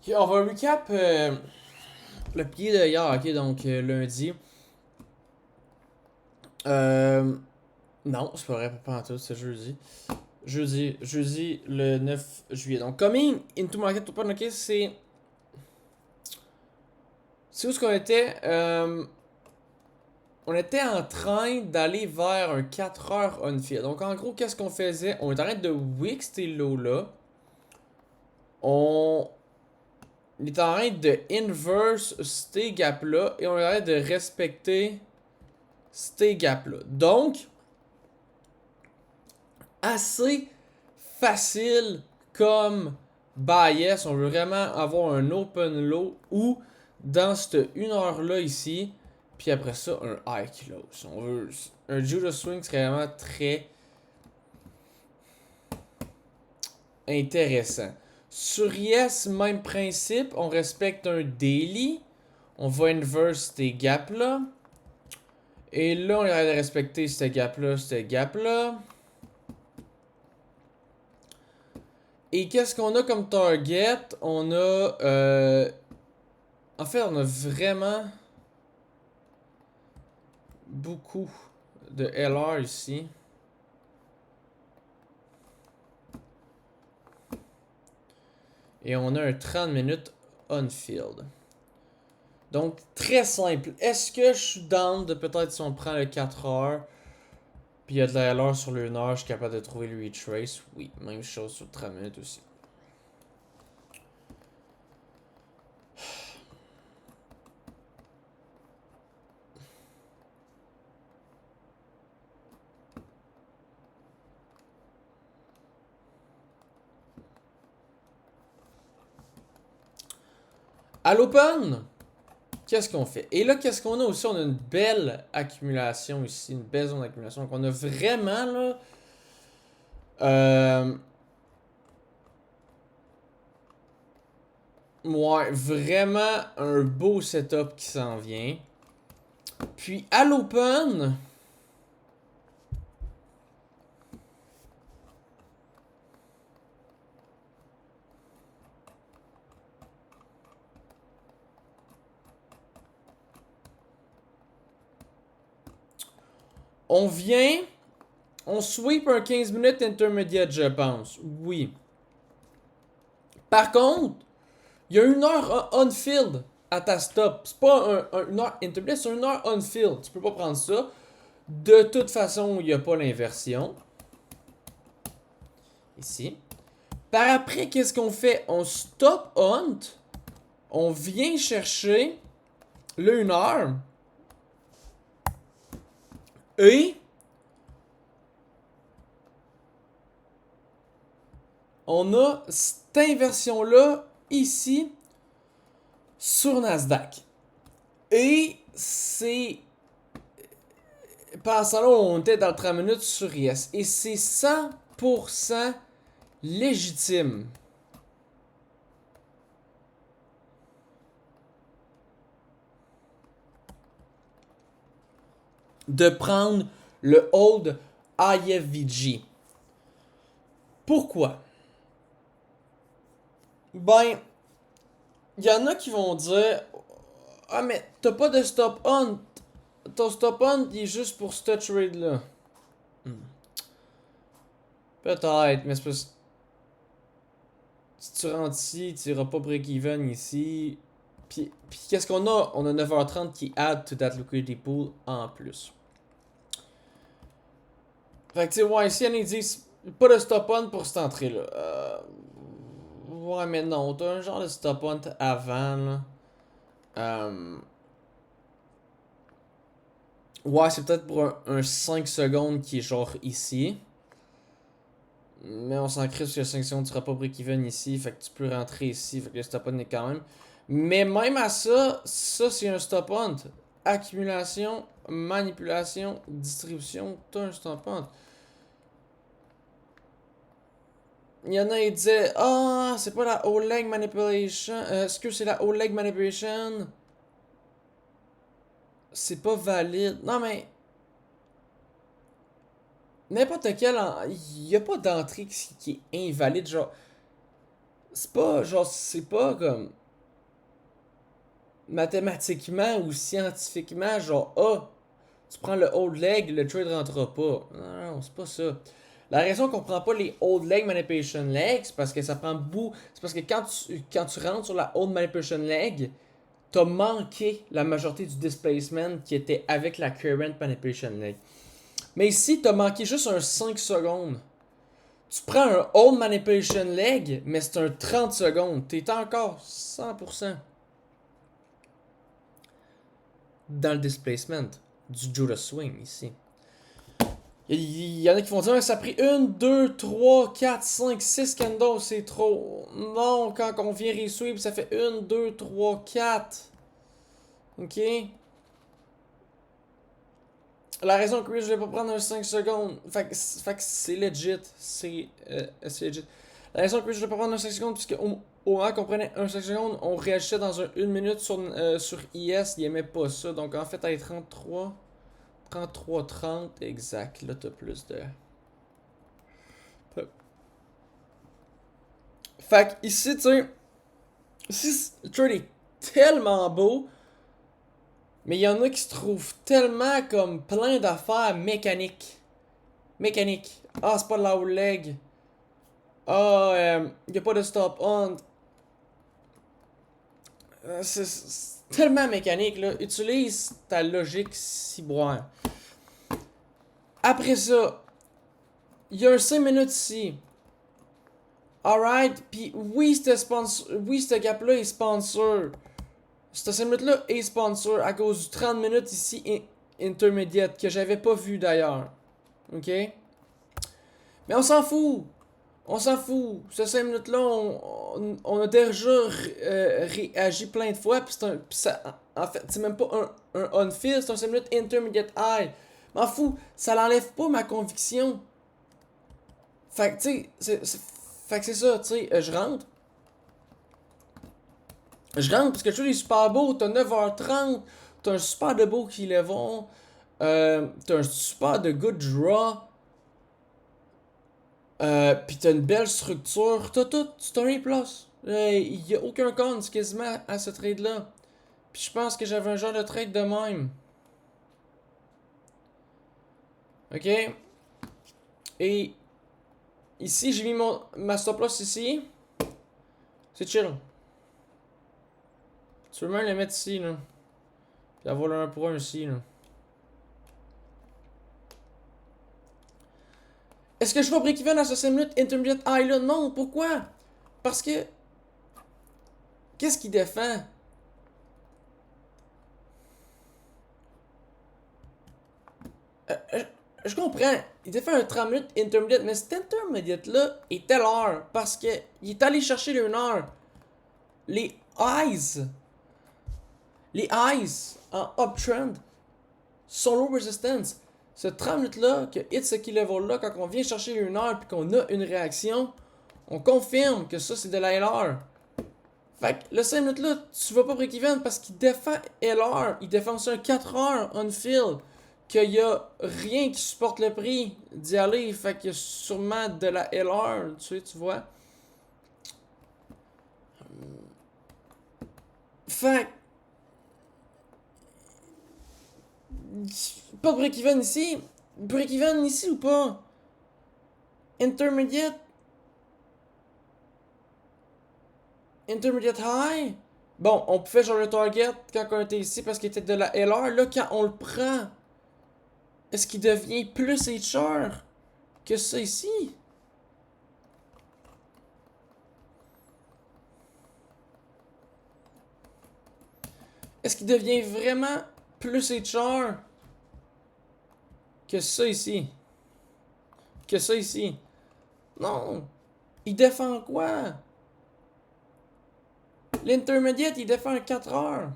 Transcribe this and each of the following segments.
Ok, on va recap le pied de hier, ok, donc lundi. Euh, non, c'est pas vrai, pas en tout, c'est jeudi. Jeudi le 9 juillet. Donc, coming into market open, ok, c'est où ce qu'on était? On était en train d'aller vers un 4 heures on field. Donc, en gros, qu'est-ce qu'on faisait? On est en train de wick ces lows-là. On est en train de inverse ces gaps-là et on est en train de respecter ces gaps-là. Donc, assez facile comme bias. On veut vraiment avoir un open low ou dans cette 1 heure-là ici, puis après ça, un high close. On veut un Judas Swing serait vraiment très intéressant. Sur Yes, même principe, on respecte un daily. On va inverse ces gaps-là. Et là, on va respecter ce gap-là, ce gap-là. Et qu'est-ce qu'on a comme target? On a... En fait, on a vraiment beaucoup de LR ici. Et on a un 30 minutes on-field. Donc, très simple. Est-ce que je suis down de peut-être si on prend le 4 heures, puis il y a de la LR sur le 1 heure, je suis capable de trouver le retrace? Oui, même chose sur 30 minutes aussi. À l'open, qu'est-ce qu'on fait? Et là, qu'est-ce qu'on a aussi? On a une belle accumulation ici, une belle zone d'accumulation. Donc, on a vraiment là. Euh, ouais, vraiment un beau setup qui s'en vient. Puis à l'open, on vient, on sweep un 15 minutes intermédiate, je pense. Oui. Par contre, il y a 1 heure on-field à ta stop. C'est pas une heure intermédiate, c'est 1 heure on-field. Tu peux pas prendre ça. De toute façon, il n'y a pas l'inversion. Ici. Par après, qu'est-ce qu'on fait? On stop hunt. On vient chercher le 1 heure. Et on a cette inversion-là ici sur Nasdaq. Et c'est. Pendant ce temps-là, on était dans le 30 minutes sur Yes. Et c'est 100% légitime de prendre le hold IFVG. Pourquoi? Ben, il y en a qui vont dire: Ah, mais t'as pas de stop on. Ton stop on, il est juste pour ce trade là. Peut-être, mais c'est parce si tu rentres ici, tu iras pas break-even ici. Puis qu'est-ce qu'on a? On a 9h30 qui add to that liquidity pool en plus. Fait que tu sais, ouais, ici, ils disent pas de stop-on pour cette entrée-là. Ouais, mais non, t'as un genre de stop-on avant, là. Euh, ouais, c'est peut-être pour un 5 secondes qui est genre ici. Mais on s'en crée parce que 5 secondes, tu seras pas break-even ici. Fait que tu peux rentrer ici. Fait que le stop-on est quand même. Mais même à ça, ça c'est un stop-on. Accumulation, manipulation, distribution, t'as un stop-on. Il y en a qui disaient: Ah, c'est pas la whole leg manipulation. Est-ce que c'est la whole leg manipulation? C'est pas valide. Non, mais n'importe quel. Il n'y a pas d'entrée qui est invalide. Genre, C'est pas, genre, c'est pas comme mathématiquement ou scientifiquement, genre, ah, tu prends le hold leg, le trade rentrera pas. Non, non, c'est pas ça. La raison qu'on prend pas les hold leg manipulation legs, c'est parce que ça prend bout. C'est parce que quand tu rentres sur la hold manipulation leg, t'as manqué la majorité du displacement qui était avec la current manipulation leg. Mais ici, t'as manqué juste un 5 secondes. Tu prends un hold manipulation leg, mais c'est un 30 secondes. T'es encore 100% dans le displacement du Judas Swing ici. Il y en a qui vont dire, ça a pris 1, 2, 3, 4, 5, 6 candles, c'est trop. Non, quand on vient resweep, ça fait 1, 2, 3, 4. Ok? La raison que je vais pas prendre un 5 secondes, fait que c'est legit. C'est legit. La raison que je vais pas prendre un 5 secondes, puisque au moment qu'on prenait un 5 secondes, on réagissait dans un 1 minute sur IS, il aimait pas ça. Donc en fait, à 33, 33, 30, exact. Là, t'as plus de. Fait que ici, tu sais, ici, le trade est tellement beau, mais il y en a qui se trouvent tellement comme plein d'affaires mécaniques. Mécaniques. Ah, c'est pas de la whole leg. Ah, y a pas de stop on. C'est tellement mécanique, là. Utilise ta logique ciboire. Après ça, il y a un 5 minutes ici. Alright, puis oui, ce gap-là est sponsor. Ce 5 minutes-là est sponsor à cause du 30 minutes ici intermédiate que j'avais pas vu d'ailleurs. Ok? Mais on s'en fout. On s'en fout. Ce 5 minutes-là, on a déjà réagi plein de fois. Puis en fait, c'est même pas un on-field, c'est un 5 minutes intermediate high. M'en fous. Ça l'enlève pas ma conviction. Fait que, tu sais, fait que c'est ça, tu sais, je rentre. Je rentre parce que le show est super beau. T'as 9h30. T'as un super de beau qui le vont. T'as un super de good draw. Pis t'as une belle structure. T'as tout. C'est un A+. Y a aucun con quasiment à ce trade-là. Puis je pense que j'avais un genre de trade de même. Ok? Et ici, j'ai mis ma stop loss ici. C'est chill. Tu peux même le mettre ici, là. Puis avoir le 1 pour 1 ici, là. Est-ce que je vais break-even à ce 5 minutes intermediate high là? Non, pourquoi? Parce que. Qu'est-ce qui défend? Je comprends. Il défend un 30 minutes intermediate, mais cet intermediate-là est telle heure. Parce que il est allé chercher le 1 heure. Les highs. Les highs en uptrend sont low resistance. Ce 30 minutes-là, que hit ce key level-là, quand on vient chercher le 1 heure puis qu'on a une réaction, on confirme que ça c'est de la LR. Fait que le 5 minutes là, tu vas pas break-even parce qu'il défend LR. Il défend aussi un 4 heures on-field. Qu'il y a rien qui supporte le prix d'y aller. Fait qu'il y a sûrement de la LR. Tu vois. Fait que. Pas de break-even ici. Break-even ici ou pas? Intermediate. Intermediate high. Bon, on pouvait genre le target quand on était ici parce qu'il était de la LR. Là, quand on le prend, est-ce qu'il devient plus HR que ça ici? Est-ce qu'il devient vraiment plus HR que ça ici? Que ça ici? Non. Il défend quoi? L'intermediate, il défend un 4 heures.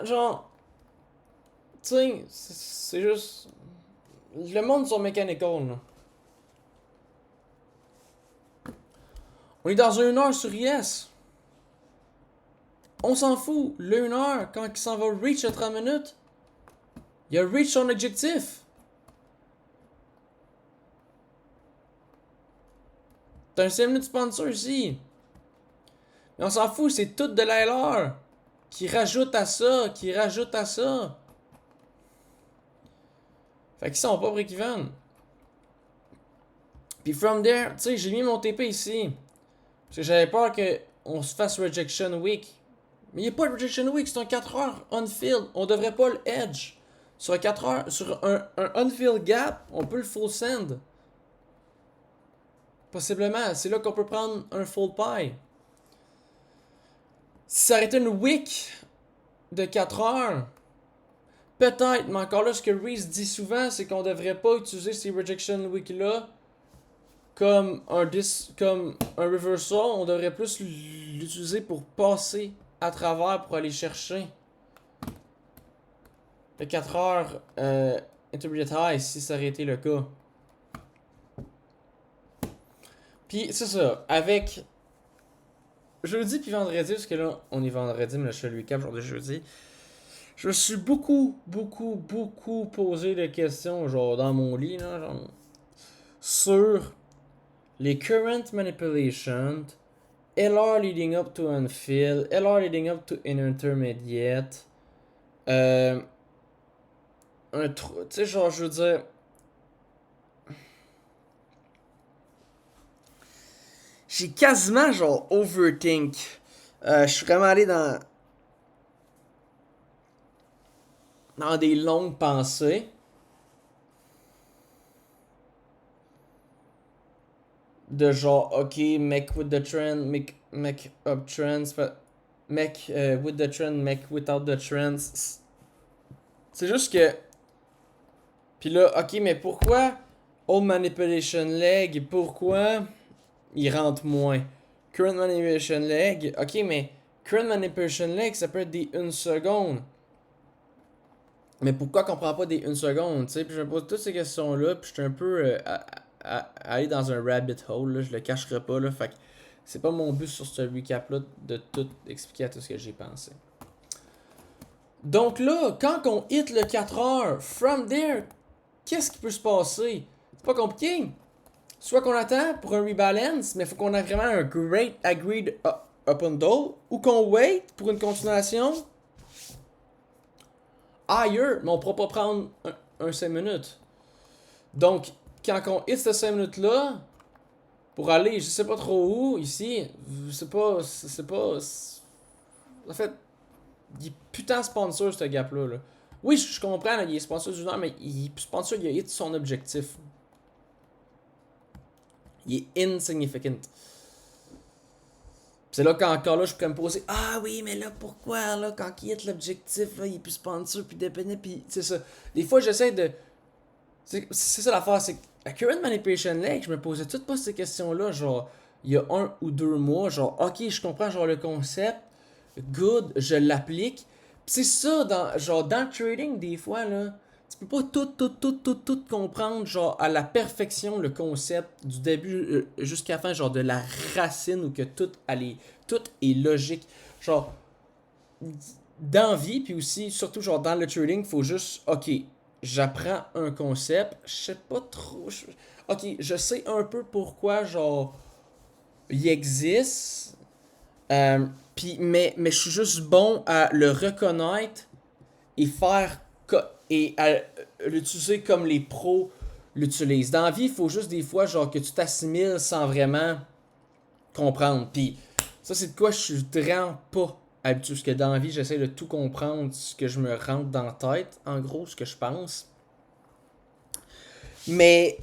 Genre, tu sais, c'est juste. Le monde sont mechanical, là. On est dans une heure sur IS. On s'en fout. Le 1 heure, quand il s'en va reach à 30 minutes, il a reach son objectif. T'as un 5 minutes sponsor ici. Mais on s'en fout, c'est tout de l'ALR. Qui rajoute à ça, qui rajoute à ça. Fait qu'ils sont pas break-even. Puis from there, tu sais, j'ai mis mon TP ici. Parce que j'avais peur qu'on se fasse rejection week. Mais il n'y a pas de rejection week, c'est un 4 heures on-field. On devrait pas le edge. Sur un 4 heures, sur un on-field gap, on peut le full send. Possiblement, c'est là qu'on peut prendre un full pie. Si ça aurait été une week de 4 heures, peut-être, mais encore là, ce que Reese dit souvent, c'est qu'on devrait pas utiliser ces rejection week-là comme comme un reversal. On devrait plus l'utiliser pour passer à travers pour aller chercher le 4 heures intermediate high si ça aurait été le cas. Puis c'est ça, avec jeudi puis vendredi, parce que là on est vendredi, mais là je fais le recap genre de jeudi. Je me suis beaucoup posé des questions, genre dans mon lit, là, genre, sur les current manipulations, LR leading up to unfill, LR leading up to an intermediate. Tu sais, genre, je veux dire. J'ai quasiment, genre, overthink. Je suis vraiment allé dans des longues pensées. De genre, ok, make with the trend, make up trends, make with the trend, make without the trends. C'est juste que. Puis là, ok, mais pourquoi Old Manipulation Leg, pourquoi il rentre moins? Current Manipulation Leg, ok, mais Current Manipulation Leg, ça peut être des 1 seconde. Mais pourquoi qu'on prend pas des 1 seconde, tu sais? Puis je me pose toutes ces questions-là, puis je suis un peu à aller dans un rabbit hole, là, je le cacherai pas, là, fait que c'est pas mon but sur ce recap-là de tout expliquer à tout ce que j'ai pensé. Donc là, quand on hit le 4 heures, from there, qu'est-ce qui peut se passer? C'est pas compliqué. Soit qu'on attend pour un rebalance, mais il faut qu'on ait vraiment un great agreed up and down, ou qu'on wait pour une continuation higher, mais on pourra pas prendre un 5 minutes. Donc, quand on hit ce 5 minutes-là, pour aller, je sais pas trop où, ici, c'est pas. En fait, il est putain sponsor, ce gap-là. Là. Oui, je comprends, là, il est sponsor du Nord, mais il est sponsor, il a hit son objectif. Il est insignificant. C'est là qu'encore là, je peux me poser, ah oui, mais là, pourquoi, là, quand il hit l'objectif, là, il est plus sponsor, puis dépendant, puis c'est ça. Des fois, j'essaie de. C'est ça l'affaire, c'est que la Current Manipulation Leg, je me posais toutes pas ces questions-là, genre, il y a 1 ou 2 mois, genre, ok, je comprends, genre, le concept, good, je l'applique. Pis c'est ça, dans le trading, des fois, là, tu peux pas tout comprendre, genre, à la perfection, le concept, du début jusqu'à la fin, genre, de la racine, ou que tout est logique. Genre, dans la vie, puis aussi, surtout, genre, dans le trading, faut juste, ok, j'apprends un concept, je sais pas trop. Ok, je sais un peu pourquoi, genre, il existe. Mais je suis juste bon à le reconnaître et faire. Et à l'utiliser comme les pros l'utilisent. Dans la vie, il faut juste des fois, genre, que tu t'assimiles sans vraiment comprendre. Puis, ça, c'est de quoi je suis vraiment pas habitué. Parce que dans la vie, j'essaie de tout comprendre, ce que je me rentre dans la tête, en gros, ce que je pense. Mais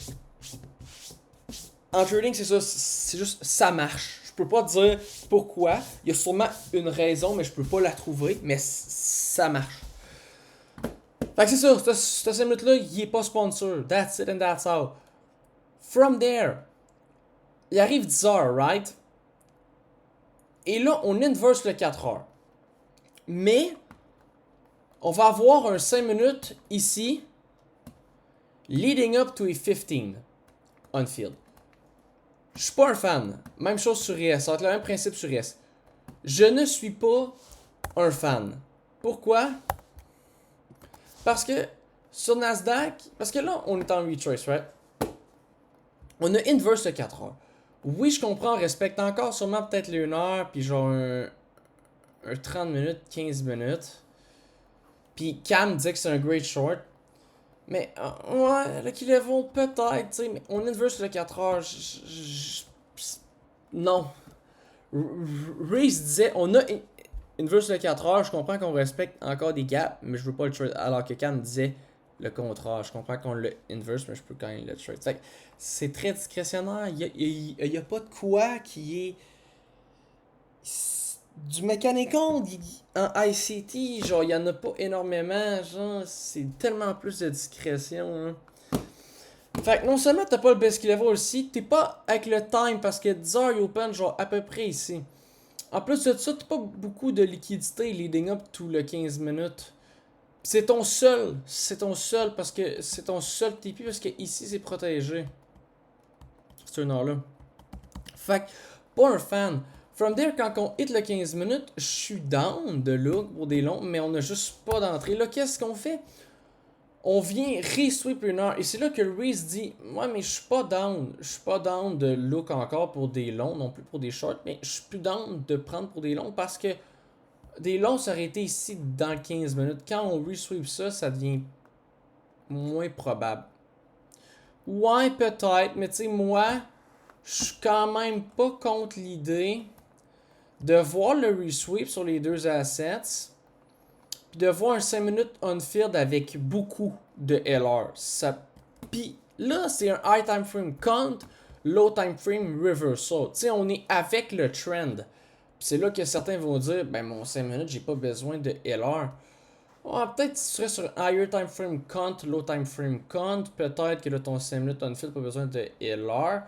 en trading, c'est ça, c'est juste ça marche. Je peux pas dire pourquoi. Il y a sûrement une raison, mais je peux pas la trouver. Mais ça marche. Fait que c'est ça, cette 5 minutes-là, il est pas sponsor. That's it and that's all. From there, il arrive 10h, right? Et là, on inverse le 4h. Mais, on va avoir un 5 minutes ici, leading up to a 15 on field. Je suis pas un fan. Même chose sur ES. Ça va être le même principe sur ES. Je ne suis pas un fan. Pourquoi? Parce que sur Nasdaq, parce que là, on est en retrace, right? On a inverse le 4 heures. Oui, je comprends, on respecte encore sûrement peut-être les 1 heure, puis genre un 30 minutes, 15 minutes. Puis Cam disait que c'est un great short. Mais ouais, Lucky Level, peut-être, tu sais, mais on inverse le 4 heures. Non. Reese disait, on a inverse le 4 heures, je comprends qu'on respecte encore des gaps, mais je veux pas le trade. Alors que Cam disait le contraire. Je comprends qu'on le inverse, mais je peux quand même le trade. C'est très discrétionnaire. Il y a pas de quoi qui est du mécanicon en ICT, genre il y en a pas énormément, genre c'est tellement plus de discrétion. Hein. Fait que non seulement t'as pas le best skill level aussi, t'es pas avec le time parce que 10 heures open genre à peu près ici. En plus de ça, t'as pas beaucoup de liquidité leading up tout le 15 minutes. C'est ton seul parce que c'est ton seul TP parce que ici c'est protégé. C'est un heure là. Fait que, pas un fan. From there, quand on hit le 15 minutes, je suis down de look pour des longs, mais on a juste pas d'entrée. Là, qu'est-ce qu'on fait? On vient re-sweep une heure. Et c'est là que Reese dit, ouais, mais je suis pas down. Je suis pas down de look encore pour des longs, non plus pour des shorts, mais je suis plus down de prendre pour des longs parce que des longs, ça aurait été ici dans 15 minutes. Quand on re-sweep ça, ça devient moins probable. Ouais, peut-être, mais tu sais, moi, je suis quand même pas contre l'idée de voir le resweep sur les deux assets, puis de voir un 5 minutes on-field avec beaucoup de LR. Puis là, c'est un high time frame count, low time frame reversal. Tu sais, on est avec le trend. Puis c'est là que certains vont dire, ben mon 5 minutes, j'ai pas besoin de LR. Peut-être si tu serais sur un higher time frame count, low time frame count, peut-être que là ton 5 minutes on-field, pas besoin de LR.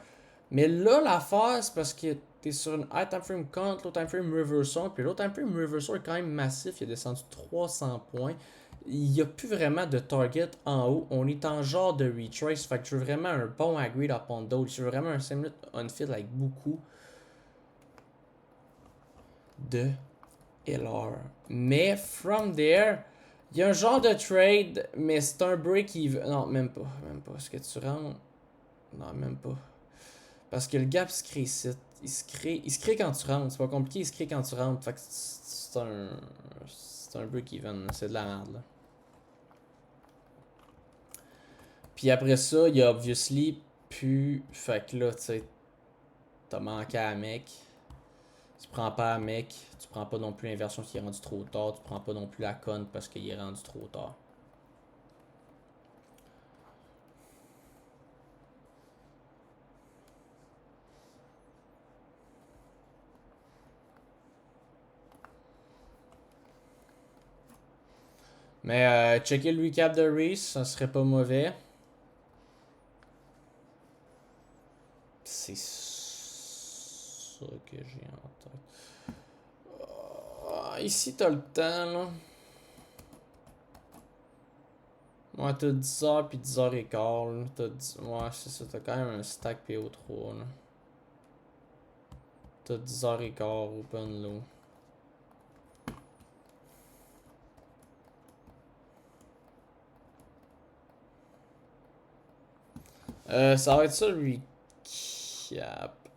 Mais là, l'affaire, c'est parce que t'es sur une high time frame count, low time frame reversal, puis low time frame reversal est quand même massif, il a descendu 300 points. Il n'y a plus vraiment de target en haut, on est en genre de retrace, fait que je veux vraiment un bon agreed upon d'autres, je veux vraiment un 5 minutes on-field avec beaucoup de LR. Mais from there, il y a un genre de trade, mais c'est un break-even. Non, même pas. Même pas. Est-ce que tu rentres? Non, même pas. Parce que le gap se crée ici. Il se crée quand tu rentres. C'est pas compliqué, il se crée quand tu rentres. Fait que c'est un break-even. C'est de la merde, là. Puis après ça, il y a obviously plus. Fait que là, tu sais, t'as manqué à mec. Tu prends pas à mec. Tu prends pas non plus l'inversion qui est rendu trop tard. Tu prends pas non plus la conne parce qu'il est rendu trop tard. Mais checker le recap de Reese, ça serait pas mauvais. C'est ça que j'ai en tête. Ici, t'as le temps, là. Ouais, t'as 10h puis 10h15, là. Ouais, c'est ça, t'as quand même un stack PO3, là. T'as 10h15 open low. Ça va être ça le recap.